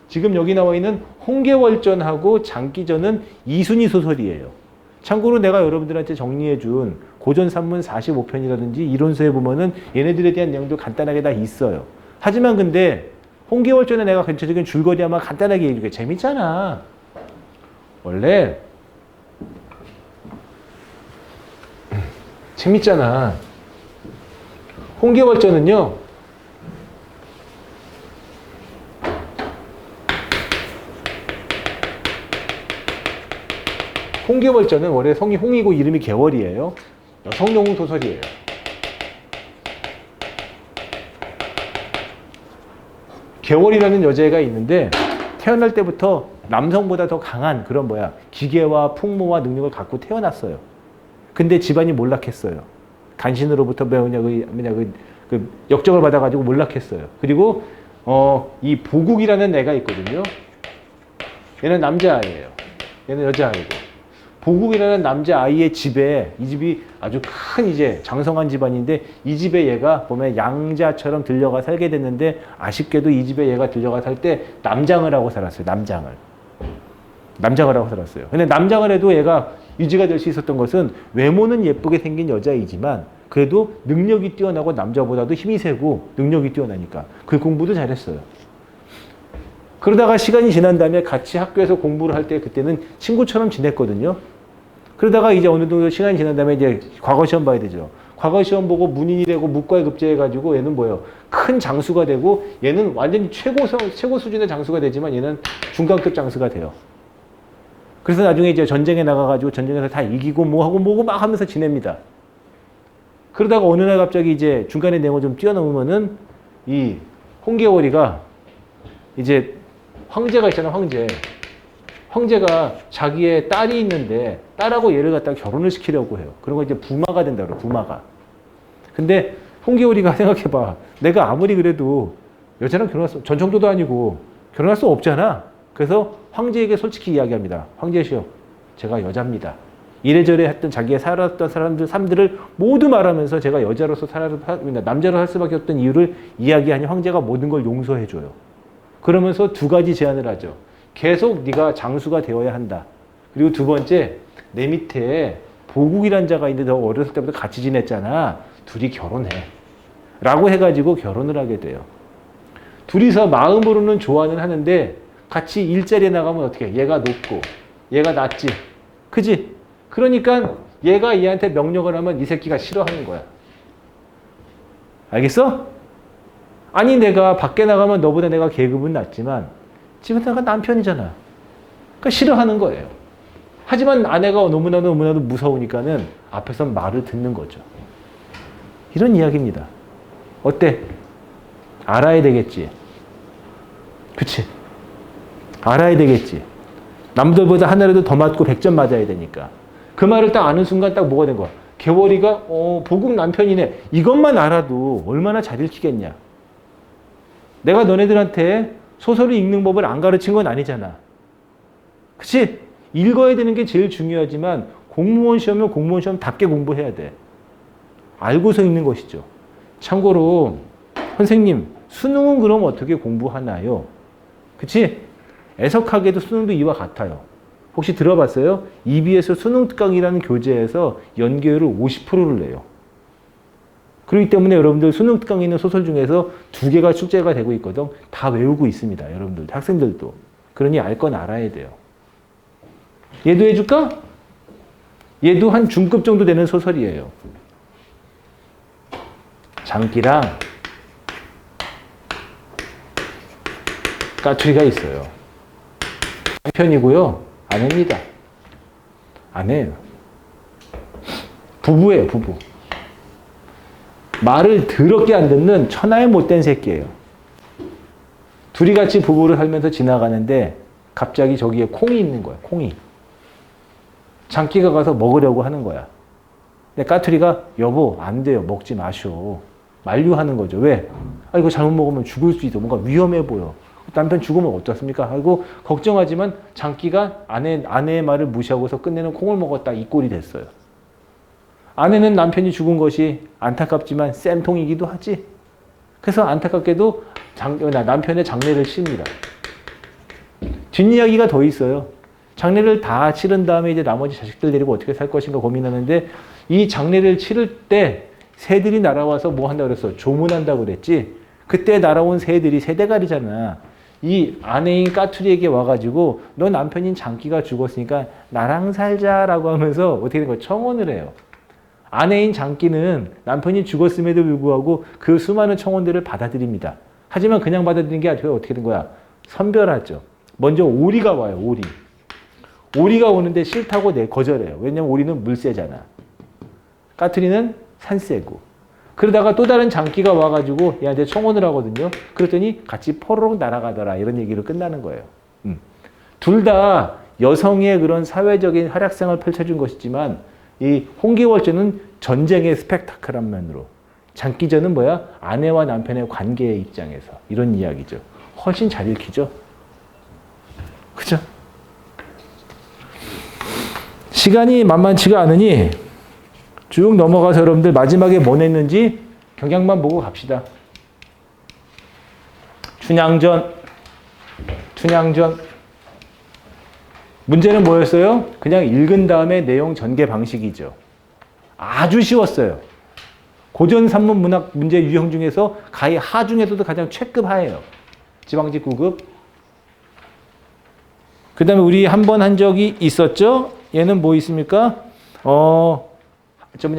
지금 여기 나와 있는 홍계월전하고 장기전은 2순위 소설이에요. 참고로 내가 여러분들한테 정리해준 고전 산문 45편이라든지 이론서에 보면은 얘네들에 대한 내용도 간단하게 다 있어요. 하지만 근데 홍계월전에 내가 전체적인 줄거리 아마 간단하게 얘기해. 재밌잖아. 원래 재밌잖아. 홍계월전은요, 홍계월전은 원래 성이 홍이고 이름이 계월이에요. 여성용 소설이에요. 계월이라는 여자애가 있는데 태어날 때부터 남성보다 더 강한 그런 기계와 풍모와 능력을 갖고 태어났어요. 근데 집안이 몰락했어요. 간신으로부터 그 역적을 받아가지고 몰락했어요. 그리고 이 보국이라는 애가 있거든요. 얘는 남자아이예요. 얘는 여자아이고. 보국이라는 남자아이의 집에, 이 집이 아주 큰 이제 장성한 집안인데 이 집에 얘가 보면 양자처럼 들려가 살게 됐는데 아쉽게도 이 집에 얘가 들려가 살 때 남장을 하고 살았어요. 남장을 하고 살았어요. 근데 남장을 해도 얘가 유지가 될 수 있었던 것은 외모는 예쁘게 생긴 여자이지만 그래도 능력이 뛰어나고 남자보다도 힘이 세고 능력이 뛰어나니까 그 공부도 잘했어요. 그러다가 시간이 지난 다음에 같이 학교에서 공부를 할 때 그때는 친구처럼 지냈거든요. 그러다가 이제 어느 정도 시간이 지난 다음에 이제 과거 시험 봐야 되죠. 과거 시험 보고 문인이 되고 문과에 급제해가지고 얘는 뭐예요? 큰 장수가 되고 얘는 완전히 최고 수준의 장수가 되지만 얘는 중간급 장수가 돼요. 그래서 나중에 이제 전쟁에 나가가지고 전쟁에서 다 이기고 뭐하고 막 하면서 지냅니다. 그러다가 어느 날 갑자기 이제 중간에 내용을 좀 뛰어넘으면은 이 홍계월이가 이제 황제가 있잖아, 황제가 자기의 딸이 있는데 딸하고 얘를 갖다가 결혼을 시키려고 해요. 그런 거 이제 부마가 된다 그래요, 부마가. 근데 홍계월이가 생각해봐. 내가 아무리 그래도 여자랑 전청도도 아니고 결혼할 수 없잖아. 그래서 황제에게 솔직히 이야기합니다. 황제시여, 제가 여자입니다. 이래저래 했던 자기의 살았던 삶들을 모두 말하면서 제가 남자로 살 수밖에 없던 이유를 이야기하니 황제가 모든 걸 용서해줘요. 그러면서 두 가지 제안을 하죠. 계속 네가 장수가 되어야 한다. 그리고 두 번째, 내 밑에 보국이란 자가 있는데 너 어렸을 때부터 같이 지냈잖아. 둘이 결혼해. 라고 해가지고 결혼을 하게 돼요. 둘이서 마음으로는 좋아는 하는데 같이 일자리에 나가면 어떻게 해? 얘가 높고 얘가 낮지. 그지? 그러니까 얘가 얘한테 명령을 하면 이 새끼가 싫어하는 거야. 알겠어? 아니 내가 밖에 나가면 너보다 내가 계급은 낮지만 집에 나가 남편이잖아. 그러니까 싫어하는 거예요. 하지만 아내가 너무나도 무서우니까는 앞에서 말을 듣는 거죠. 이런 이야기입니다. 어때? 알아야 되겠지. 그치? 알아야 되겠지. 남들보다 하나라도 더 맞고 100점 맞아야 되니까. 그 말을 딱 아는 순간 딱 뭐가 된 거야? 개월이가 보국 남편이네. 이것만 알아도 얼마나 잘 읽히겠냐. 내가 너네들한테 소설을 읽는 법을 안 가르친 건 아니잖아. 그치? 읽어야 되는 게 제일 중요하지만 공무원 시험은 공무원 시험답게 공부해야 돼. 알고서 읽는 것이죠. 참고로 선생님 수능은 그럼 어떻게 공부하나요? 그치? 애석하게도 수능도 이와 같아요. 혹시 들어봤어요? EBS 수능 특강이라는 교재에서 연계율을 50%를 내요. 그렇기 때문에 여러분들 수능 특강에 있는 소설 중에서 2개가 출제가 되고 있거든. 다 외우고 있습니다. 여러분들, 학생들도. 그러니 알 건 알아야 돼요. 얘도 해줄까? 얘도 한 중급 정도 되는 소설이에요. 장기랑 까투리가 있어요. 남편이고요. 아내입니다. 아내예요. 부부예요, 부부. 말을 더럽게 안 듣는 천하의 못된 새끼예요. 둘이 같이 부부를 살면서 지나가는데 갑자기 저기에 콩이 있는 거야, 콩이. 장기가 가서 먹으려고 하는 거야. 근데 까투리가 여보 안 돼요, 먹지 마쇼. 만류하는 거죠. 왜? 아, 이거 잘못 먹으면 죽을 수 있어. 뭔가 위험해 보여. 남편 죽으면 어떻습니까? 하고 걱정하지만 장기가 아내의 말을 무시하고서 끝내는 콩을 먹었다. 이 꼴이 됐어요. 아내는 남편이 죽은 것이 안타깝지만 쌤통이기도 하지. 그래서 안타깝게도 남편의 장례를 칩니다. 뒷이야기가 더 있어요. 장례를 다 치른 다음에 이제 나머지 자식들 데리고 어떻게 살 것인가 고민하는데 이 장례를 치를 때 새들이 날아와서 뭐 한다고 그랬어? 조문한다고 그랬지? 그때 날아온 새들이 새대가리잖아. 이 아내인 까투리에게 와가지고 너 남편인 장기가 죽었으니까 나랑 살자라고 하면서 어떻게 된 거야? 청혼을 해요. 아내인 장기는 남편이 죽었음에도 불구하고 그 수많은 청혼들을 받아들입니다. 하지만 그냥 받아들이는 게 아니라 어떻게 된 거야? 선별하죠. 먼저 오리가 와요. 오리. 오리가 오는데 싫다고 거절해요. 왜냐면 오리는 물세잖아. 까투리는 산세고. 그러다가 또 다른 장기가 와가지고 얘한테 청혼을 하거든요. 그랬더니 같이 포로록 날아가더라. 이런 얘기로 끝나는 거예요. 둘 다 여성의 그런 사회적인 활약상을 펼쳐준 것이지만 이 홍기월전은 전쟁의 스펙타클한 면으로, 장기전은 뭐야? 아내와 남편의 관계의 입장에서 이런 이야기죠. 훨씬 잘 읽히죠? 그죠? 시간이 만만치가 않으니 쭉 넘어가서 여러분들 마지막에 뭐 냈는지 경향만 보고 갑시다. 춘향전. 문제는 뭐였어요? 그냥 읽은 다음에 내용 전개 방식이죠. 아주 쉬웠어요. 고전 산문 문학 문제 유형 중에서 가히 하 중에서도 가장 최급 하예요. 지방직 9급. 그 다음에 우리 한 번 한 적이 있었죠? 얘는 뭐 있습니까?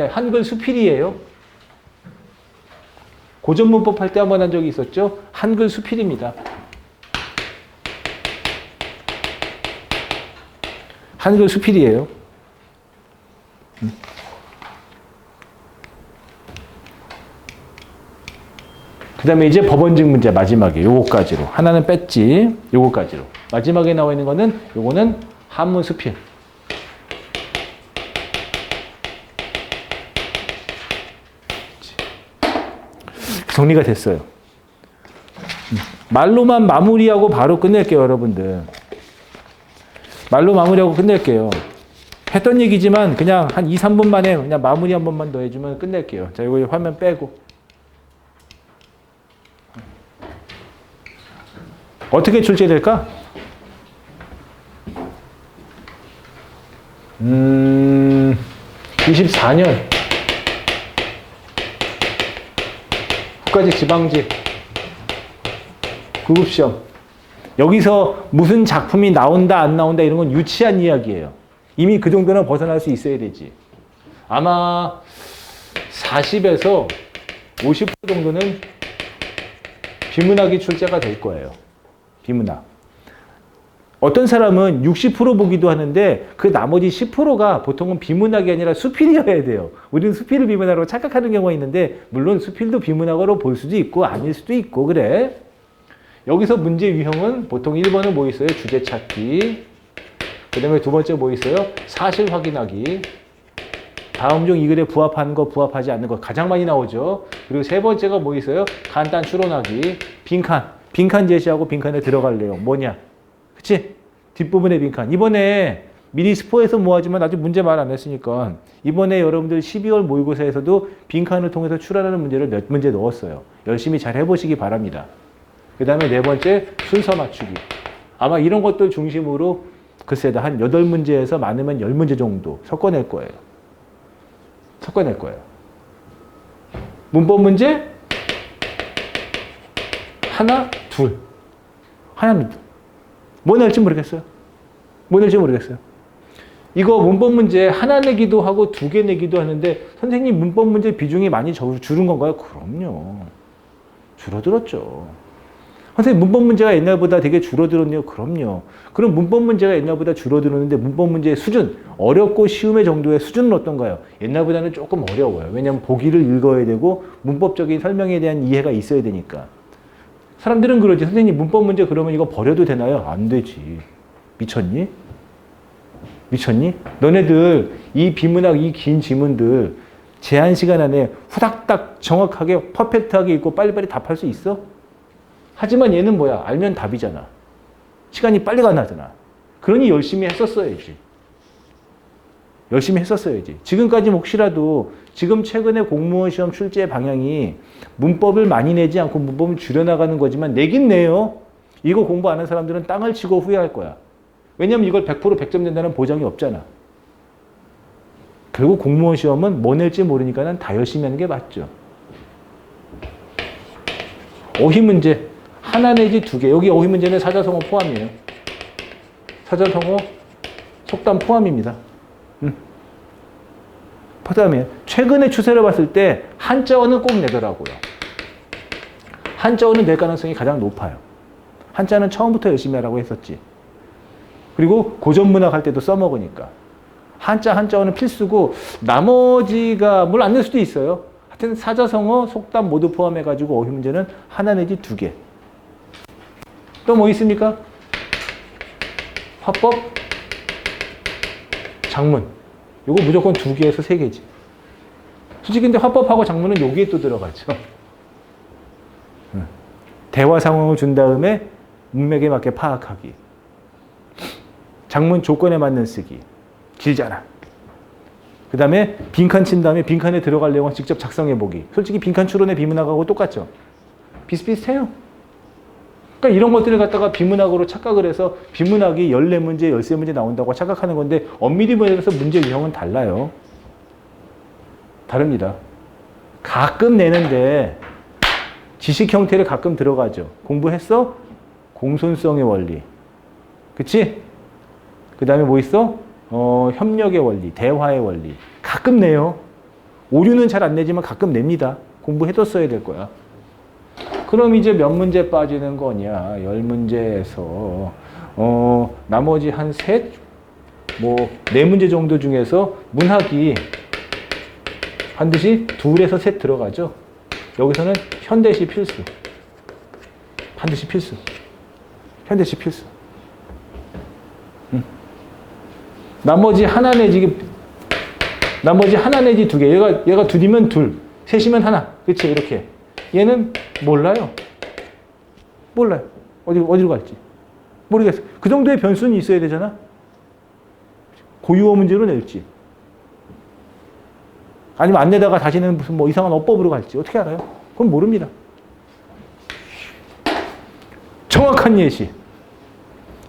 한글 수필이에요. 고전 문법 할 때 한 번 한 적이 있었죠? 한글 수필입니다. 한글 수필이에요. 그 다음에 이제 법원직 문제 마지막에 요거까지로. 하나는 뺐지. 요거까지로. 마지막에 나와 있는 거는 요거는 한문 수필. 정리가 됐어요. 말로만 마무리하고 바로 끝낼게요, 여러분들. 말로 마무리하고 끝낼게요. 했던 얘기지만 그냥 한 2, 3분 만에 그냥 마무리 한 번만 더 해주면 끝낼게요. 자, 이거 화면 빼고. 어떻게 출제될까? 24년 국가직 지방직 9급 시험. 여기서 무슨 작품이 나온다 안 나온다 이런 건 유치한 이야기예요. 이미 그 정도는 벗어날 수 있어야 되지. 아마 40에서 50% 정도는 비문학이 출제가 될 거예요. 비문학. 어떤 사람은 60% 보기도 하는데 그 나머지 10%가 보통은 비문학이 아니라 수필이어야 돼요. 우리는 수필을 비문학으로 착각하는 경우가 있는데 물론 수필도 비문학으로 볼 수도 있고 아닐 수도 있고 그래. 여기서 문제 유형은 보통 1번은 뭐 있어요? 주제 찾기. 그 다음에 두 번째 뭐 있어요? 사실 확인하기. 다음 중 이 글에 부합하는 거, 부합하지 않는 거 가장 많이 나오죠. 그리고 세 번째가 뭐 있어요? 간단 추론하기. 빈칸. 빈칸 제시하고 빈칸에 들어갈 내용. 뭐냐? 그치? 뒷부분의 빈칸. 이번에 미리 스포해서 뭐하지만 아직 문제 말 안 했으니까 이번에 여러분들 12월 모의고사에서도 빈칸을 통해서 출하라는 문제를 몇 문제 넣었어요. 열심히 잘 해보시기 바랍니다. 그 다음에 네 번째 순서 맞추기. 아마 이런 것들 중심으로 글쎄다 한 8문제에서 많으면 10문제 정도 섞어낼 거예요. 섞어낼 거예요. 문법 문제 하나, 둘. 하나, 뭐 낼지 모르겠어요. 뭐 낼지 모르겠어요. 이거 문법 문제 하나 내기도 하고 2개 내기도 하는데 선생님 문법 문제 비중이 많이 줄은 건가요? 그럼요. 줄어들었죠. 선생님 문법 문제가 옛날보다 되게 줄어들었네요. 그럼요. 그럼 문법 문제가 옛날보다 줄어들었는데 문법 문제의 수준, 어렵고 쉬움의 정도의 수준은 어떤가요? 옛날보다는 조금 어려워요. 왜냐하면 보기를 읽어야 되고 문법적인 설명에 대한 이해가 있어야 되니까. 사람들은 그러지. 선생님 문법 문제 그러면 이거 버려도 되나요? 안 되지. 미쳤니? 미쳤니? 너네들 이 비문학 이 긴 지문들 제한 시간 안에 후닥닥 정확하게 퍼펙트하게 읽고 빨리빨리 답할 수 있어? 하지만 얘는 뭐야? 알면 답이잖아. 시간이 빨리 가나잖아. 그러니 열심히 했었어야지. 열심히 했었어야지. 지금까지 혹시라도 지금 최근에 공무원 시험 출제 방향이 문법을 많이 내지 않고 문법을 줄여나가는 거지만 내긴 내요. 이거 공부 안 한 사람들은 땅을 치고 후회할 거야. 왜냐면 이걸 100% 100점 된다는 보장이 없잖아. 결국 공무원 시험은 뭐 낼지 모르니까 다 열심히 하는 게 맞죠. 어휘 문제 하나 내지 2개. 여기 어휘 문제는 사자성어 포함이에요. 사자성어 속담 포함입니다. 그 다음에 최근의 추세를 봤을 때 한자어는 꼭 내더라고요. 한자어는 낼 가능성이 가장 높아요. 한자는 처음부터 열심히 하라고 했었지. 그리고 고전문학 할 때도 써먹으니까. 한자어는 필수고 나머지가 물론 안 낼 수도 있어요. 하여튼 사자성어, 속담 모두 포함해가지고 어휘 문제는 하나 내지 2개. 또 뭐 있습니까? 화법, 장문. 이거 무조건 2개에서 3개지. 솔직히 근데 화법하고 장문은 여기에 또 들어가죠. 대화 상황을 준 다음에 문맥에 맞게 파악하기. 장문 조건에 맞는 쓰기. 길잖아. 그 다음에 빈칸 친 다음에 빈칸에 들어갈 내용을 직접 작성해보기. 솔직히 빈칸 추론의 비문학하고 똑같죠. 비슷비슷해요. 그러니까 이런 것들을 갖다가 비문학으로 착각을 해서 비문학이 14문제, 13문제 나온다고 착각하는 건데 엄밀히 말해서 문제 유형은 달라요. 다릅니다. 가끔 내는데 지식 형태를 가끔 들어가죠. 공부했어? 공손성의 원리. 그치? 그 다음에 뭐 있어? 협력의 원리, 대화의 원리. 가끔 내요. 오류는 잘 안 내지만 가끔 냅니다. 공부해뒀어야 될 거야. 그럼 이제 몇 문제 빠지는 거냐? 10문제에서 나머지 한 3, 뭐 4문제 정도 중에서 문학이 반드시 2에서 3 들어가죠. 여기서는 현대시 필수. 반드시 필수. 현대시 필수. 나머지 하나 내지 2개. 얘가 둘이면 둘, 셋이면 하나. 그치? 이렇게. 얘는 몰라요. 몰라요. 어디로 갈지. 모르겠어. 그 정도의 변수는 있어야 되잖아. 고유어 문제로 낼지. 아니면 안 내다가 다시는 무슨 뭐 이상한 어법으로 갈지. 어떻게 알아요? 그건 모릅니다. 정확한 예시.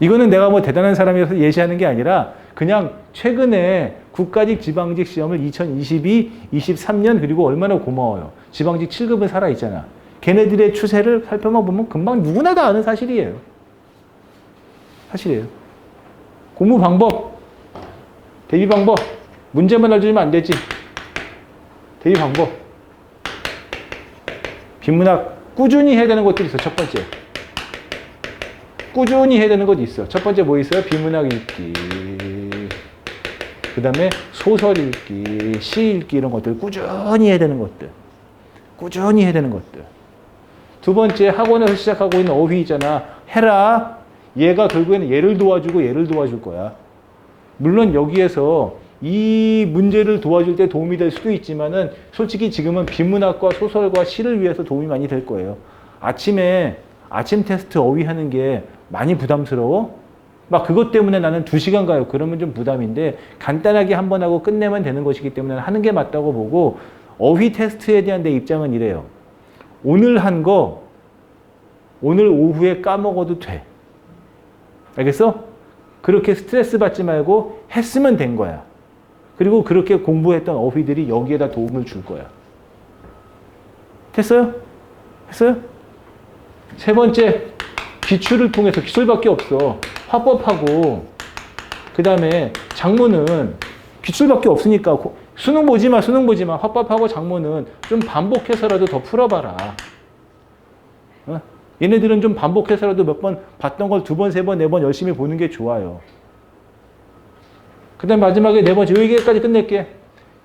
이거는 내가 뭐 대단한 사람이라서 예시하는 게 아니라 그냥 최근에 국가직 지방직 시험을 2022, 23년 그리고 얼마나 고마워요. 지방직 7급은 살아있잖아. 걔네들의 추세를 살펴만 보면 금방 누구나 다 아는 사실이에요. 사실이에요. 공부 방법, 대비 방법, 문제만 알려주면 안 되지. 대비 방법. 비문학 꾸준히 해야 되는 것들이 있어. 첫 번째. 꾸준히 해야 되는 것도 있어. 첫 번째 뭐 있어요? 비문학 읽기. 그 다음에 소설 읽기, 시 읽기 이런 것들 꾸준히 해야 되는 것들. 꾸준히 해야 되는 것들. 두 번째 학원에서 시작하고 있는 어휘 있잖아. 해라. 얘가 결국에는 얘를 도와줄 거야. 물론 여기에서 이 문제를 도와줄 때 도움이 될 수도 있지만은 솔직히 지금은 비문학과 소설과 시를 위해서 도움이 많이 될 거예요. 아침 테스트 어휘 하는 게 많이 부담스러워? 막 그것 때문에 나는 2시간 가요. 그러면 좀 부담인데 간단하게 한 번 하고 끝내면 되는 것이기 때문에 하는 게 맞다고 보고 어휘 테스트에 대한 내 입장은 이래요. 오늘 한 거 오늘 오후에 까먹어도 돼. 알겠어? 그렇게 스트레스 받지 말고 했으면 된 거야. 그리고 그렇게 공부했던 어휘들이 여기에다 도움을 줄 거야. 됐어요? 했어요? 세 번째, 기출을 통해서 기출밖에 없어. 화법하고 그 다음에 장문은 기출밖에 없으니까 수능 보지 마. 화법하고 장문은 좀 반복해서라도 더 풀어봐라. 어? 얘네들은 좀 반복해서라도 몇 번 봤던 걸 2번, 3번, 4번 열심히 보는 게 좋아요. 그 다음 마지막에 4번째, 여기까지 끝낼게.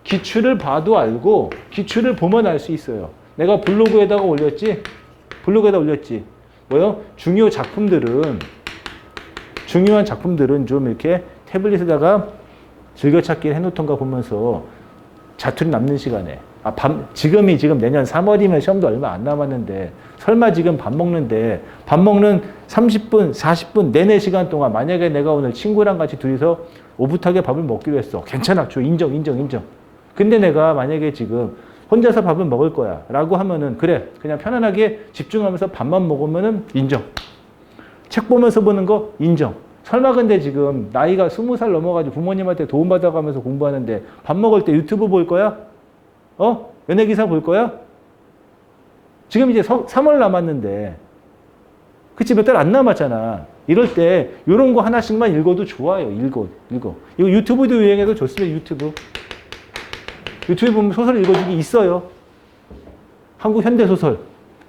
기출을 봐도 알고 기출을 보면 알 수 있어요. 내가 블로그에다가 올렸지? 뭐요? 중요한 작품들은 좀 이렇게 태블릿에다가 즐겨찾기 해놓던가 보면서 자투리 남는 시간에 지금 내년 3월이면 시험도 얼마 안 남았는데 설마 지금 밥 먹는 30분, 40분 내내 시간 동안 만약에 내가 오늘 친구랑 같이 둘이서 오붓하게 밥을 먹기로 했어. 괜찮아. 인정. 근데 내가 만약에 지금 혼자서 밥을 먹을 거야 라고 하면은 그래. 그냥 편안하게 집중하면서 밥만 먹으면은 인정. 책 보면서 보는 거 인정. 설마 근데 지금 나이가 20살 넘어가지고 부모님한테 도움받아가면서 공부하는데 밥 먹을 때 유튜브 볼 거야? 연예기사 볼 거야? 지금 이제 3월 남았는데 그치 몇 달 안 남았잖아. 이럴 때 이런 거 하나씩만 읽어도 좋아요. 읽어. 이거 유튜브도 유행해도 좋습니다. 유튜브 보면 소설 읽어주기 있어요. 한국 현대소설,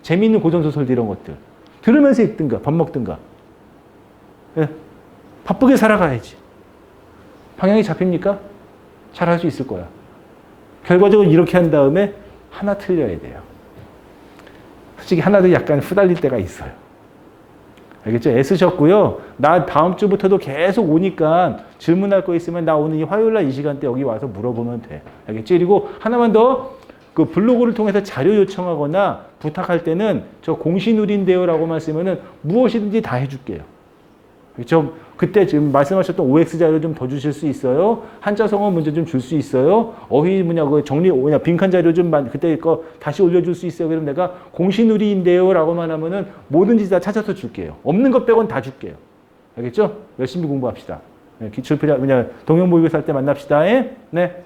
재미있는 고전소설 이런 것들. 들으면서 읽든가 밥 먹든가. 예. 바쁘게 살아가야지. 방향이 잡힙니까? 잘할 수 있을 거야. 결과적으로 이렇게 한 다음에 하나 틀려야 돼요. 솔직히 하나도 약간 후달릴 때가 있어요. 알겠죠? 애쓰셨고요. 나 다음 주부터도 계속 오니까 질문할 거 있으면 나 오늘 이 화요일 날 이 시간대 여기 와서 물어보면 돼. 알겠죠? 그리고 하나만 더, 그 블로그를 통해서 자료 요청하거나 부탁할 때는 저 공시누린데요 라고만 쓰면은 무엇이든지 다 해줄게요. 그렇죠? 그때 지금 말씀하셨던 OX 자료 좀 더 주실 수 있어요? 한자 성어 문제 좀 줄 수 있어요? 어휘 빈칸 자료 좀 그때 거 다시 올려줄 수 있어요? 그럼 내가 공시누리인데요 라고만 하면은 뭐든지 다 찾아서 줄게요. 없는 것 빼곤 다 줄게요. 알겠죠? 열심히 공부합시다. 기출필요, 동영보기사 할 때 만납시다. 네.